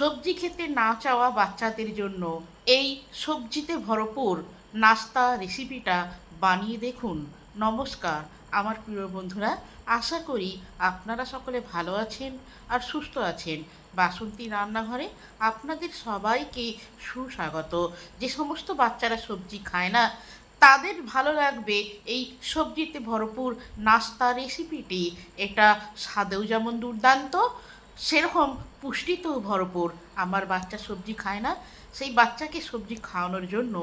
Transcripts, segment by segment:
সবজি খেতে না চাওয়া বাচ্চাদের জন্য এই সবজিতে ভরপুর নাস্তা রেসিপিটা বানিয়ে দেখুন। নমস্কার আমার প্রিয় বন্ধুরা, আশা করি আপনারা সকলে ভালো আছেন আর সুস্থ আছেন। বাসন্তী রান্নাঘরে আপনাদের সবাইকে সুস্বাগত। যে সমস্ত বাচ্চারা সবজি খায় না তাদের ভালো লাগবে এই সবজিতে ভরপুর নাস্তা রেসিপিটি। এটা স্বাদেও যেমন দুর্দান্ত, সেরকম পুষ্টিতেও ভরপুর। আমার বাচ্চা সবজি খায় না, সেই বাচ্চাকে সবজি খাওয়ানোর জন্য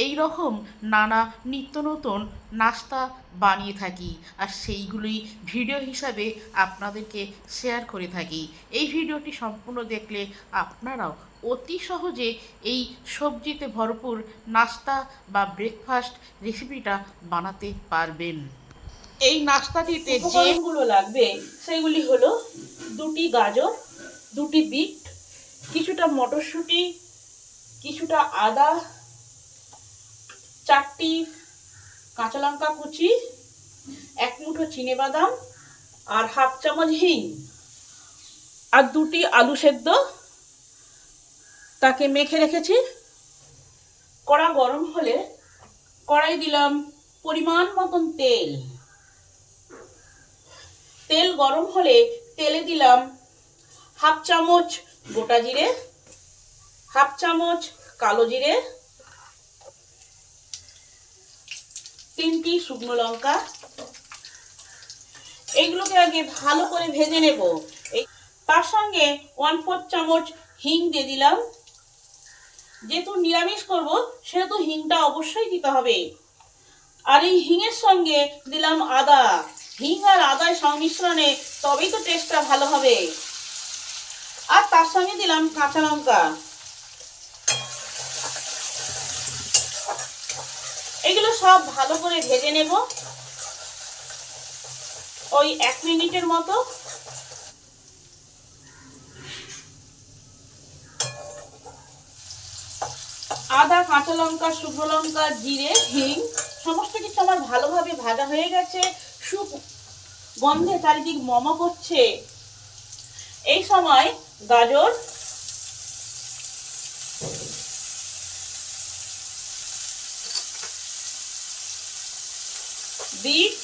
এই রকম নানা নিত্য নতুন নাস্তা বানিয়ে থাকি, আর সেইগুলোই ভিডিও হিসাবে আপনাদেরকে শেয়ার করে থাকি। এই ভিডিওটি সম্পূর্ণ দেখলে আপনারাও অতি সহজে এই সবজিতে ভরপুর নাস্তা বা ব্রেকফাস্ট রেসিপিটা বানাতে পারবেন। এই নাস্তাটিতে যে উপকরণগুলো লাগবে সেগুলি হলো 2টি গাজর, 2টি বিট, কিছুটা মটরশুঁটি, কিছুটা আদা, 4টি কাঁচা লঙ্কা কুচি, 1 মুঠো চিনেবাদাম আর 1/2 চামচ হিং আর 2টি আলু সেদ্ধ তাকে মেখে রেখেছি। কড়া গরম হলে কড়াই দিলাম পরিমাণ মতন তেল। তেল গরম হলে তেলে দিলাম 1/2 চামচ গোটা জিরে, 1/2 চামচ কালো জিরে, 3টি শুকনো লঙ্কা। এইগুলোকে আগে ভালো করে ভেজে নেব। তার সঙ্গে 1/4 চামচ হিং দিয়ে দিলাম। যেহেতু নিরামিষ করব সেহেতু হিংটা অবশ্যই দিতে হবে। আর এই হিঙের সঙ্গে দিলাম আদা। হিং আর আদার সংমিশ্রণে তবেই তো টেস্টটা ভালো হবে। আর তার সঙ্গে দিলাম কাঁচা লঙ্কা। এগুলো সব ভালো করে ভেজে নেব ওই 1 মিনিটের মতো। আদা, কাঁচা লঙ্কা, শুকনো লঙ্কা, জিরে, হিং সমস্ত কিছু আমার ভালোভাবে ভাজা হয়ে গেছে। গন্ধে চারিদিক মম করছে। এই সময় গাজর, বিট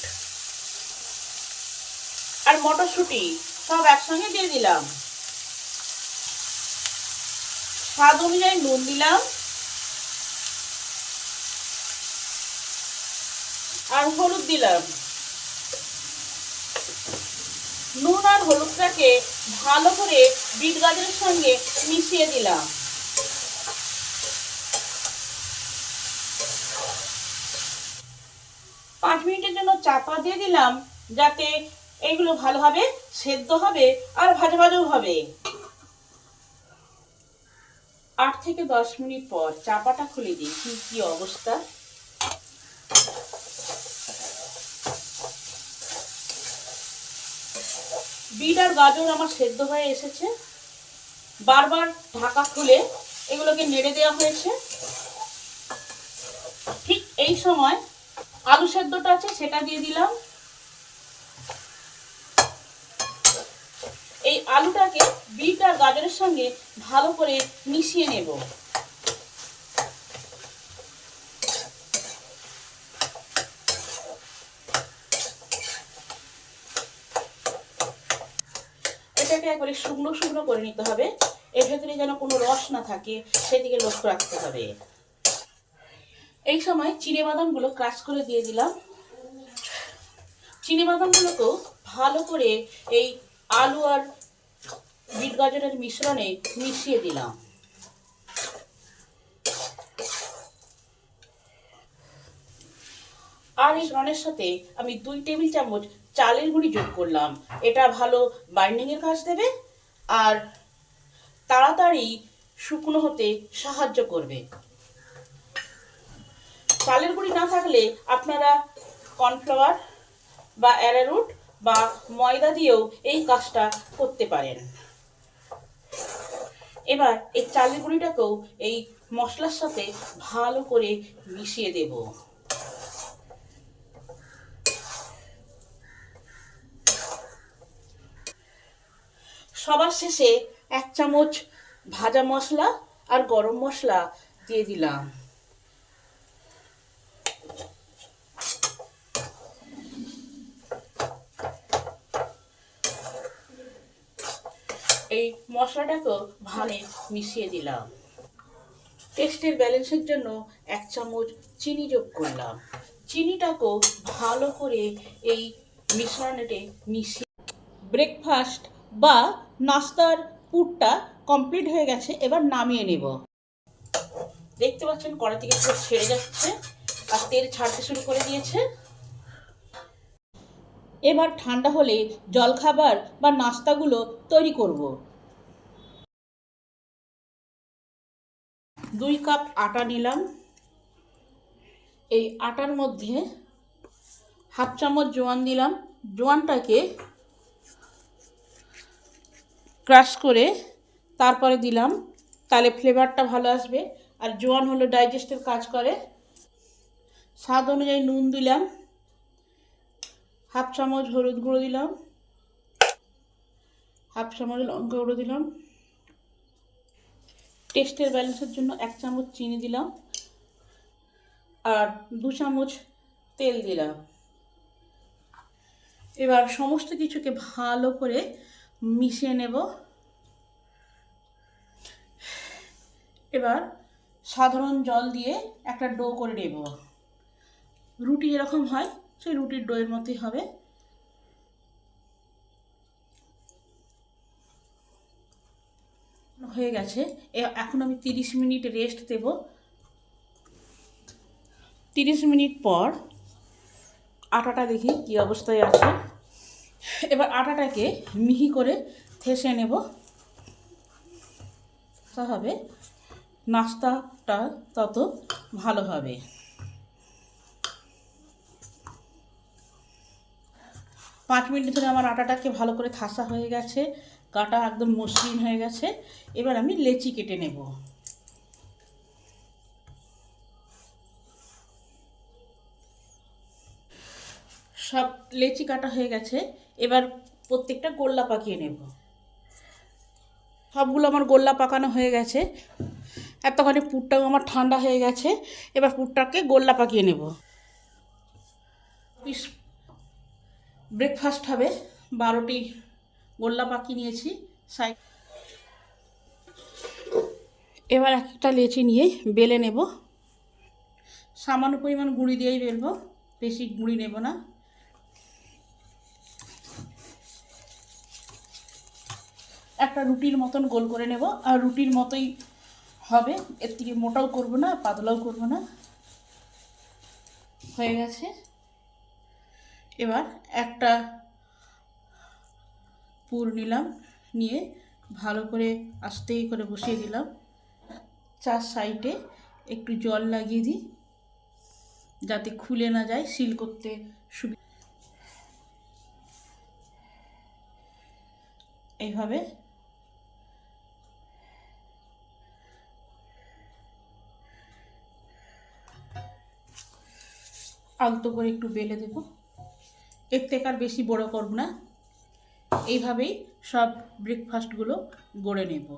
আর মটরশুঁটি সব একসঙ্গে দিয়ে দিলাম। স্বাদ অনুযায়ী নুন দিলাম আর হলুদ দিলাম। নুন আর হলুদটাকে ভালো করে বিট গাজরের সঙ্গে মিশিয়ে দিলাম। পাঁচ মিনিটের জন্য চাপা দিয়ে দিলাম, যাতে এগুলো ভালোভাবে সেদ্ধ হবে আর ভাজা ভাজাও হবে। 8 থেকে 10 মিনিট পর চাপাটা খুলে দেখি কি অবস্থা। বিট আর গাজর আমার সেদ্ধ হয়ে এসেছে। বারবার ঢাকা খুলে এগুলোকে নেড়ে দেওয়া হয়েছে। ঠিক এই সময় আলু সেদ্ধটা আছে সেটা দিয়ে দিলাম। এই আলুটাকে বিট আর গাজরের সঙ্গে ভালো করে মিশিয়ে নেব। এটাকে একবারে শুকনো শুকনো করে নিতে হবে। এর ভেতরে যেন কোনো রস না থাকে সেদিকে লক্ষ্য রাখতে হবে। এই সময় চিনেবাদামগুলো ক্রাশ করে দিয়ে দিলাম। চিনেবাদামগুলোকেও ভালো করে এই আলু আর বিট গাজরের মিশ্রণে মিশিয়ে দিলাম। আর এই মিশ্রণের সাথে আমি 2 টেবিল চামচ চালের গুঁড়ি যোগ করলাম। এটা ভালো বাইন্ডিং এর কাজ দেবে আর তাড়াতাড়ি শুকনো হতে সাহায্য করবে। চালের গুঁড়ি না থাকলে আপনারা কর্নফ্লাওয়ার বা অ্যারারুট বা ময়দা দিয়েও এই কাজটা করতে পারেন। এবার এই চালের গুঁড়িটাকেও এই মশলার সাথে ভালো করে মিশিয়ে দেব। সবার শেষে 1 চামচ ভাজা মশলা আর গরম মশলা দিয়ে দিলাম। এই মশলাটাকেও ভালো মিশিয়ে দিলাম। টেস্টের ব্যালেন্সের জন্য 1 চামচ চিনি যোগ করলাম। চিনিটাকেও ভালো করে এই মিশ্রণেতে মিশিয়ে ব্রেকফাস্ট বা নাস্তার পুরটা কমপ্লিট হয়ে গেছে। এবার নামিয়ে নেব। দেখতে পাচ্ছেন কড়া থেকে পুরো ছেড়ে যাচ্ছে আর তেল ছাড়তে শুরু করে দিয়েছে। এবার ঠান্ডা হলে জলখাবার বা নাস্তাগুলো তৈরি করব। 2 কাপ আটা নিলাম। এই আটার মধ্যে 1/2 চামচ জোয়ান দিলাম। জোয়ানটাকে ক্রাশ করে তারপরে দিলাম, তাহলে ফ্লেভারটা ভালো আসবে। আর জোয়ান হলো ডাইজেস্টের কাজ করে। স্বাদ অনুযায়ী নুন দিলাম। 1/2 চামচ হলুদ গুঁড়ো দিলাম। 1/2 চামচ লঙ্কা গুঁড়ো দিলাম। টেস্টের ব্যালেন্সের জন্য 1 চামচ চিনি দিলাম আর 2 চামচ তেল দিলাম। এবার সমস্ত কিছুকে ভালো করে মিশিয়ে নেব। এবার সাধারণ জল দিয়ে একটা ডো করে নেব। রুটি যেরকম হয় সেই রুটির ডোয়ের মতোই হবে। হয়ে গেছে। এখন আমি 30 মিনিট রেস্ট দেব। 30 মিনিট পর আটাটা দেখি কি অবস্থায় আছে। এবার আটাটাকে মিহি করে থেসে নেব। তাহলে নাস্তাটা তত ভালো হবে। 5 মিনিট ধরে আমার আটাটাকে ভালো করে থাসা হয়ে গেছে, গাটা একদম মসৃণ হয়ে গেছে। এবার আমি লেচি কেটে নেব। সব লেচি কাটা হয়ে গেছে। এবার প্রত্যেকটা গোল্লা পাকিয়ে নেব। সবগুলো আমার গোল্লা পাকানো হয়ে গেছে। এতখানি পুরটাও আমার ঠান্ডা হয়ে গেছে। এবার পুরটাকে গোল্লা পাকিয়ে নেব। ব্রেকফাস্ট হবে। 12টি গোল্লা পাকিয়ে নিয়েছি সাইড। এবার একটা লেচি নিয়ে বেলে নেব। সামান্য পরিমাণ গুঁড়ি দিয়েই বেলবো, বেশি গুঁড়ি নেব না। একটা রুটির মতন গোল করে নেব। আর রুটির মতোই হবে, এর থেকে মোটাও করব না পাতলাও করব না। হয়ে গেছে। এবার একটা পুর নিলাম, নিয়ে ভালো করে আস্তে করে বসিয়ে দিলাম। 4 সাইডে একটু জল লাগিয়ে দিই যাতে খুলে না যায়, সিল করতে সুবিধা। এইভাবে আলতো করে একটু বেলে দেব। এর থেকে আর বেশি বড় করব না। এইভাবেই সব ব্রেকফাস্টগুলো গড়ে নেব।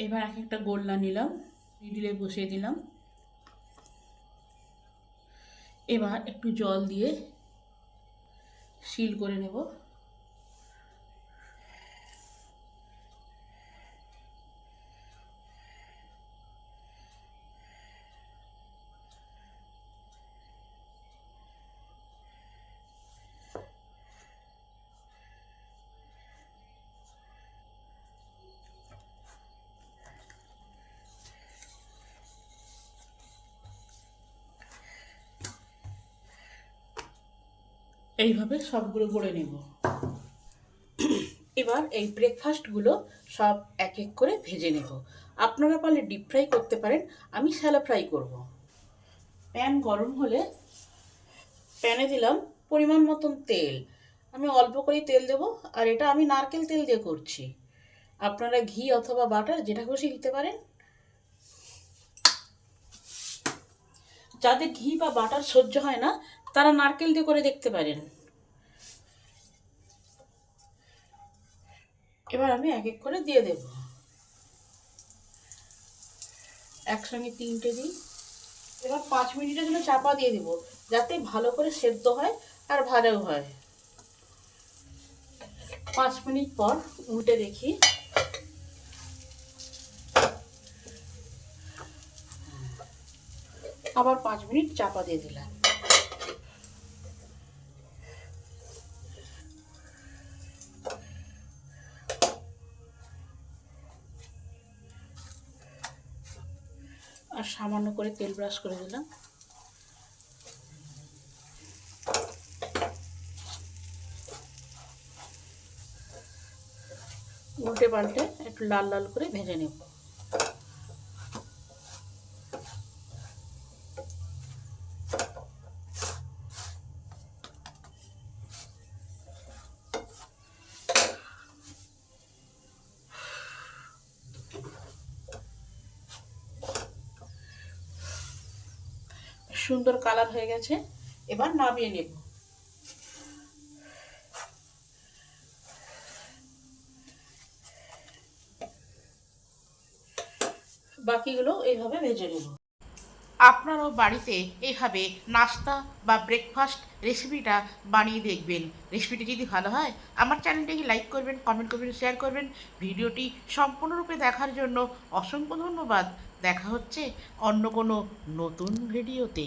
এবার এক একটা গোল্লা নিলাম, মিডিলে বসিয়ে দিলাম। এবার একটু জল দিয়ে সিল করে নেব। এইভাবে সবগুলো গড়ে নেব। এবার এই ব্রেকফাস্টগুলো সব এক এক করে ভেজে নেব। আপনারা পারলে ডিপ ফ্রাই করতে পারেন, আমি শ্যালো ফ্রাই করব। প্যান গরম হলে প্যানে দিলাম পরিমাণ মতন তেল। আমি অল্প করেই তেল দেব, আর এটা আমি নারকেল তেল দিয়ে করছি। আপনারা ঘি অথবা বাটার যেটা খুশি দিতে পারেন। যাদের ঘি বা বাটার সহ্য হয় না তারা নারকেল দিয়ে করে দেখতে পারেন। এবার আমি এক এক করে দিয়ে দেব। একসঙ্গে 3টে দিই। এবার 5 মিনিটের জন্য চাপা দিয়ে দিব, যাতে ভালো করে সেদ্ধ হয় আর ভালোও হয়। 5 মিনিট পর উল্টে দেখি। আবার 5 মিনিট চাপা দিয়ে দিলাম। আর সামান্য করে তেল ব্রাশ করে দিলাম। উল্টে পাল্টে একটু লাল লাল করে ভেজে নেব। সুন্দর কালার হয়ে গেছে, এবার নামিয়ে নেব। বাকিগুলো এইভাবে ভেজে নেব। আপনারাও বাড়িতে এইভাবে নাস্তা বা ব্রেকফাস্ট রেসিপিটা বানিয়ে দেখবেন। রেসিপিটি যদি ভালো হয় আমার চ্যানেলটিকে লাইক করবেন, কমেন্ট করবেন, শেয়ার করবেন। ভিডিওটি সম্পূর্ণরূপে দেখার জন্য অসংখ্য ধন্যবাদ। দেখা হচ্ছে অন্য কোনো নতুন ভিডিওতে।